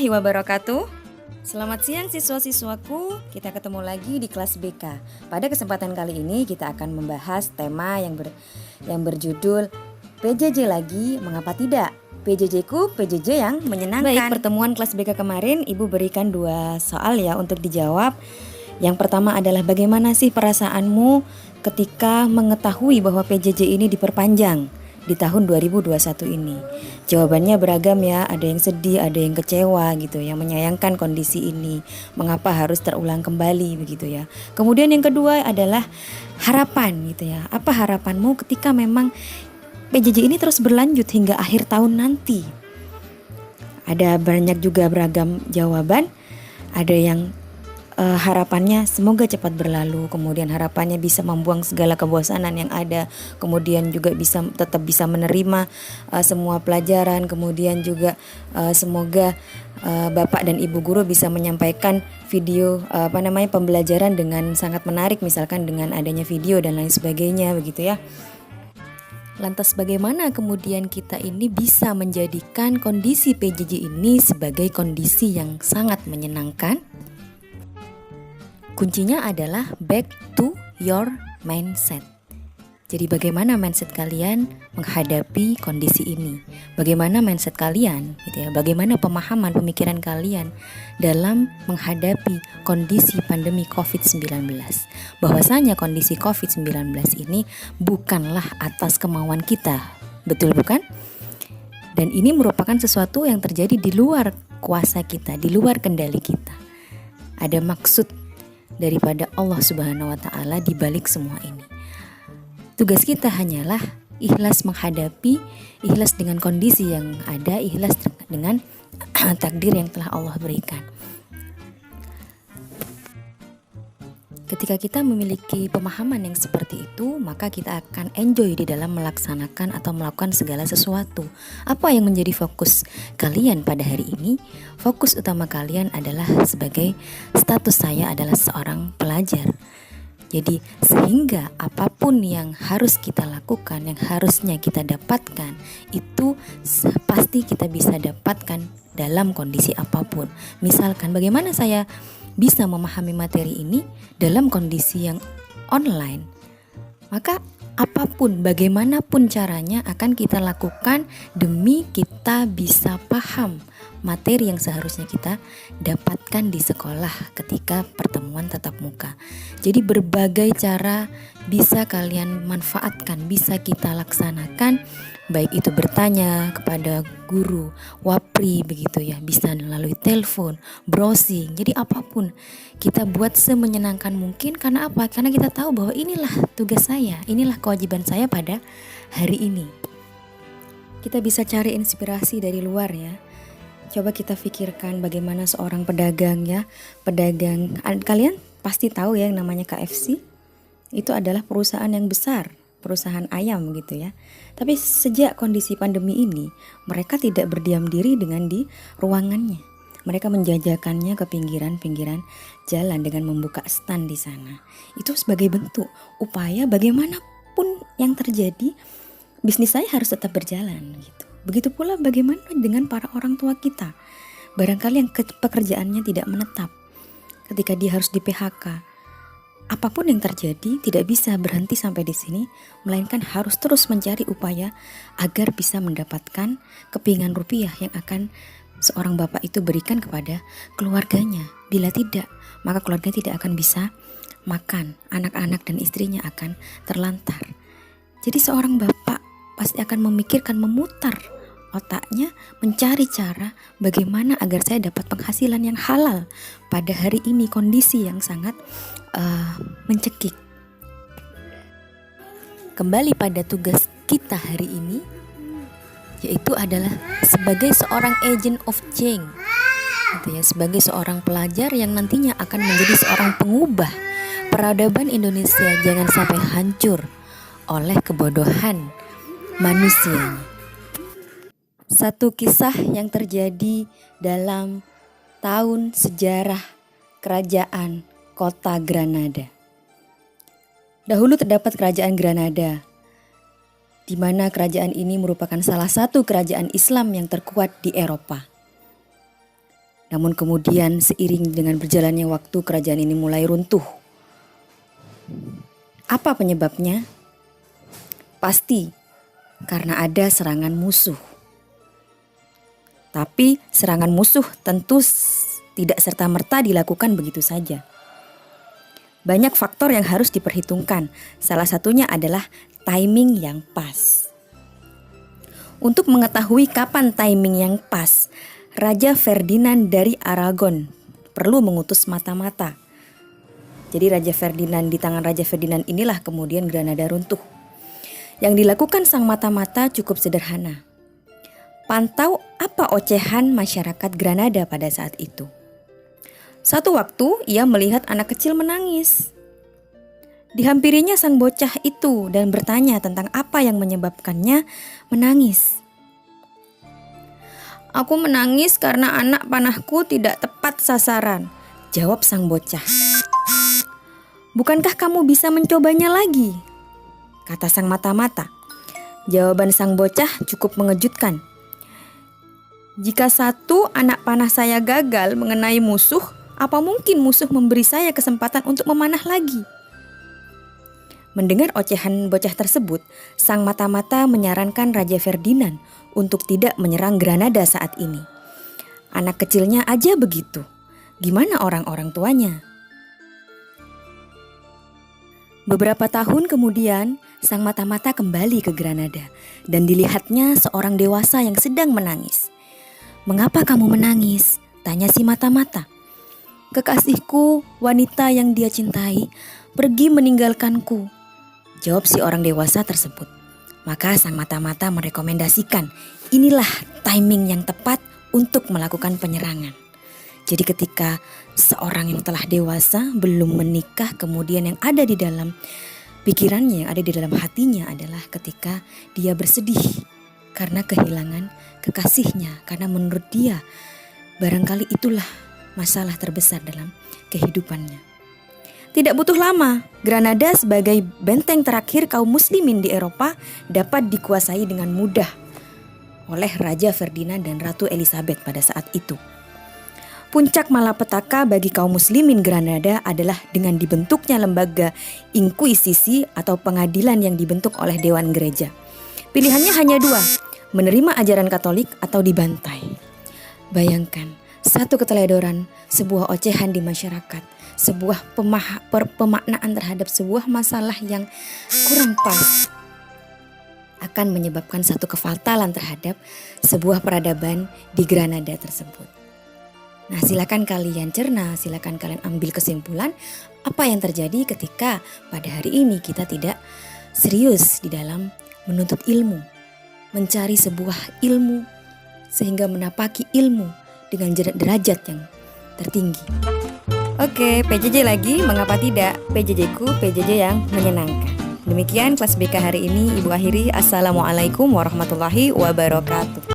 warahmatullahi wabarakatuh. Selamat siang siswa-siswaku, kita ketemu lagi di kelas BK. Pada kesempatan kali ini kita akan membahas tema yang berjudul PJJ lagi, mengapa tidak? PJJ ku, PJJ yang menyenangkan. Baik, pertemuan kelas BK kemarin Ibu berikan 2 soal ya untuk dijawab. Yang pertama adalah bagaimana sih perasaanmu ketika mengetahui bahwa PJJ ini diperpanjang di tahun 2021 ini. Jawabannya beragam ya, ada yang sedih, ada yang kecewa gitu, yang menyayangkan kondisi ini, mengapa harus terulang kembali begitu ya. Kemudian yang kedua adalah harapan gitu ya. Apa harapanmu ketika memang PJJ ini terus berlanjut hingga akhir tahun nanti? Ada banyak juga beragam jawaban. Ada yang harapannya semoga cepat berlalu, kemudian harapannya bisa membuang segala kebosanan yang ada, kemudian juga tetap bisa menerima semua pelajaran, kemudian juga semoga Bapak dan Ibu guru bisa menyampaikan video pembelajaran dengan sangat menarik, misalkan dengan adanya video dan lain sebagainya begitu ya. Lantas bagaimana kemudian kita ini bisa menjadikan kondisi PJJ ini sebagai kondisi yang sangat menyenangkan? Kuncinya adalah back to your mindset. Jadi bagaimana mindset kalian menghadapi kondisi ini? Bagaimana mindset kalian gitu ya? Bagaimana pemikiran kalian dalam menghadapi kondisi pandemi COVID-19? Bahwasanya kondisi COVID-19 ini bukanlah atas kemauan kita. Betul bukan? Dan ini merupakan sesuatu yang terjadi di luar kuasa kita, di luar kendali kita. Ada maksud daripada Allah Subhanahu wa Ta'ala di balik semua ini. Tugas kita hanyalah ikhlas menghadapi, ikhlas dengan kondisi yang ada, ikhlas dengan takdir yang telah Allah berikan. Ketika kita memiliki pemahaman yang seperti itu, maka kita akan enjoy di dalam melaksanakan atau melakukan segala sesuatu. Apa yang menjadi fokus kalian pada hari ini? Fokus utama kalian adalah sebagai status saya adalah seorang pelajar. Jadi sehingga apapun yang harus kita lakukan, yang harusnya kita dapatkan, itu pasti kita bisa dapatkan dalam kondisi apapun. Misalkan bagaimana saya bisa memahami materi ini dalam kondisi yang online, maka apapun, bagaimanapun caranya akan kita lakukan demi kita bisa paham materi yang seharusnya kita dapatkan di sekolah ketika pertemuan tatap muka. Jadi berbagai cara bisa kalian manfaatkan, bisa kita laksanakan, baik itu bertanya kepada guru, wapri begitu ya, bisa melalui telepon, browsing. Jadi apapun kita buat semenyenangkan mungkin. Karena apa? Karena kita tahu bahwa inilah tugas saya, inilah kewajiban saya pada hari ini. Kita bisa cari inspirasi dari luar ya. Coba kita pikirkan bagaimana seorang pedagang ya, kalian pasti tahu ya yang namanya KFC. Itu adalah perusahaan yang besar, perusahaan ayam gitu ya. Tapi sejak kondisi pandemi ini, mereka tidak berdiam diri dengan di ruangannya. Mereka menjajakannya ke pinggiran-pinggiran jalan dengan membuka stand di sana. Itu sebagai bentuk upaya bagaimanapun yang terjadi, bisnis saya harus tetap berjalan gitu. Begitu pula bagaimana dengan para orang tua kita. Barangkali yang pekerjaannya tidak menetap, ketika dia harus di PHK. Apapun yang terjadi tidak bisa berhenti sampai di sini, melainkan harus terus mencari upaya agar bisa mendapatkan kepingan rupiah yang akan seorang bapak itu berikan kepada keluarganya. Bila tidak, maka keluarga tidak akan bisa makan, anak-anak dan istrinya akan terlantar. Jadi seorang bapak pasti akan memikirkan, memutar otaknya, mencari cara bagaimana agar saya dapat penghasilan yang halal pada hari ini, kondisi yang sangat mencekik. Kembali pada tugas kita hari ini, yaitu adalah sebagai seorang agent of change gitu ya, sebagai seorang pelajar yang nantinya akan menjadi seorang pengubah peradaban Indonesia. Jangan sampai hancur oleh kebodohan manusia. Satu kisah yang terjadi dalam tahun sejarah kerajaan kota Granada. Dahulu terdapat kerajaan Granada, di mana kerajaan ini merupakan salah satu kerajaan Islam yang terkuat di Eropa. Namun kemudian seiring dengan berjalannya waktu kerajaan ini mulai runtuh. Apa penyebabnya? Pasti karena ada serangan musuh. Tapi serangan musuh tentu tidak serta-merta dilakukan begitu saja. Banyak faktor yang harus diperhitungkan. Salah satunya adalah timing yang pas. Untuk mengetahui kapan timing yang pas, Raja Ferdinand dari Aragon perlu mengutus mata-mata. Jadi Raja Ferdinand, di tangan Raja Ferdinand inilah kemudian Granada runtuh. Yang dilakukan sang mata-mata cukup sederhana. Pantau apa ocehan masyarakat Granada pada saat itu. Suatu waktu ia melihat anak kecil menangis. Dihampirinya sang bocah itu dan bertanya tentang apa yang menyebabkannya menangis. "Aku menangis karena anak panahku tidak tepat sasaran," jawab sang bocah. "Bukankah kamu bisa mencobanya lagi?" kata sang mata-mata. Jawaban sang bocah cukup mengejutkan. "Jika satu anak panah saya gagal mengenai musuh, apa mungkin musuh memberi saya kesempatan untuk memanah lagi?" Mendengar ocehan bocah tersebut, sang mata-mata menyarankan Raja Ferdinand untuk tidak menyerang Granada saat ini. Anak kecilnya aja begitu, gimana orang-orang tuanya? Beberapa tahun kemudian, sang mata-mata kembali ke Granada dan dilihatnya seorang dewasa yang sedang menangis. "Mengapa kamu menangis?" tanya si mata-mata. "Kekasihku, wanita yang dia cintai, pergi meninggalkanku," jawab si orang dewasa tersebut. Maka sang mata-mata merekomendasikan inilah timing yang tepat untuk melakukan penyerangan. Jadi ketika seorang yang telah dewasa belum menikah, kemudian yang ada di dalam pikirannya, yang ada di dalam hatinya adalah ketika dia bersedih karena kehilangan kekasihnya. Karena menurut dia barangkali itulah masalah terbesar dalam kehidupannya. Tidak butuh lama, Granada sebagai benteng terakhir kaum muslimin di Eropa dapat dikuasai dengan mudah oleh Raja Ferdinand dan Ratu Elizabeth pada saat itu. Puncak malapetaka bagi kaum muslimin Granada adalah dengan dibentuknya lembaga inkuisisi atau pengadilan yang dibentuk oleh Dewan Gereja. Pilihannya hanya dua, menerima ajaran Katolik atau dibantai. Bayangkan, satu keteledoran, sebuah ocehan di masyarakat, sebuah pemaknaan terhadap sebuah masalah yang kurang pas akan menyebabkan satu kefatalan terhadap sebuah peradaban di Granada tersebut. Nah, silakan kalian cerna, silakan kalian ambil kesimpulan apa yang terjadi ketika pada hari ini kita tidak serius di dalam menuntut ilmu, mencari sebuah ilmu sehingga menapaki ilmu dengan derajat yang tertinggi. Oke, PJJ lagi, mengapa tidak? PJJ-ku, PJJ yang menyenangkan. Demikian kelas BK hari ini, Ibu akhiri. Assalamualaikum warahmatullahi wabarakatuh.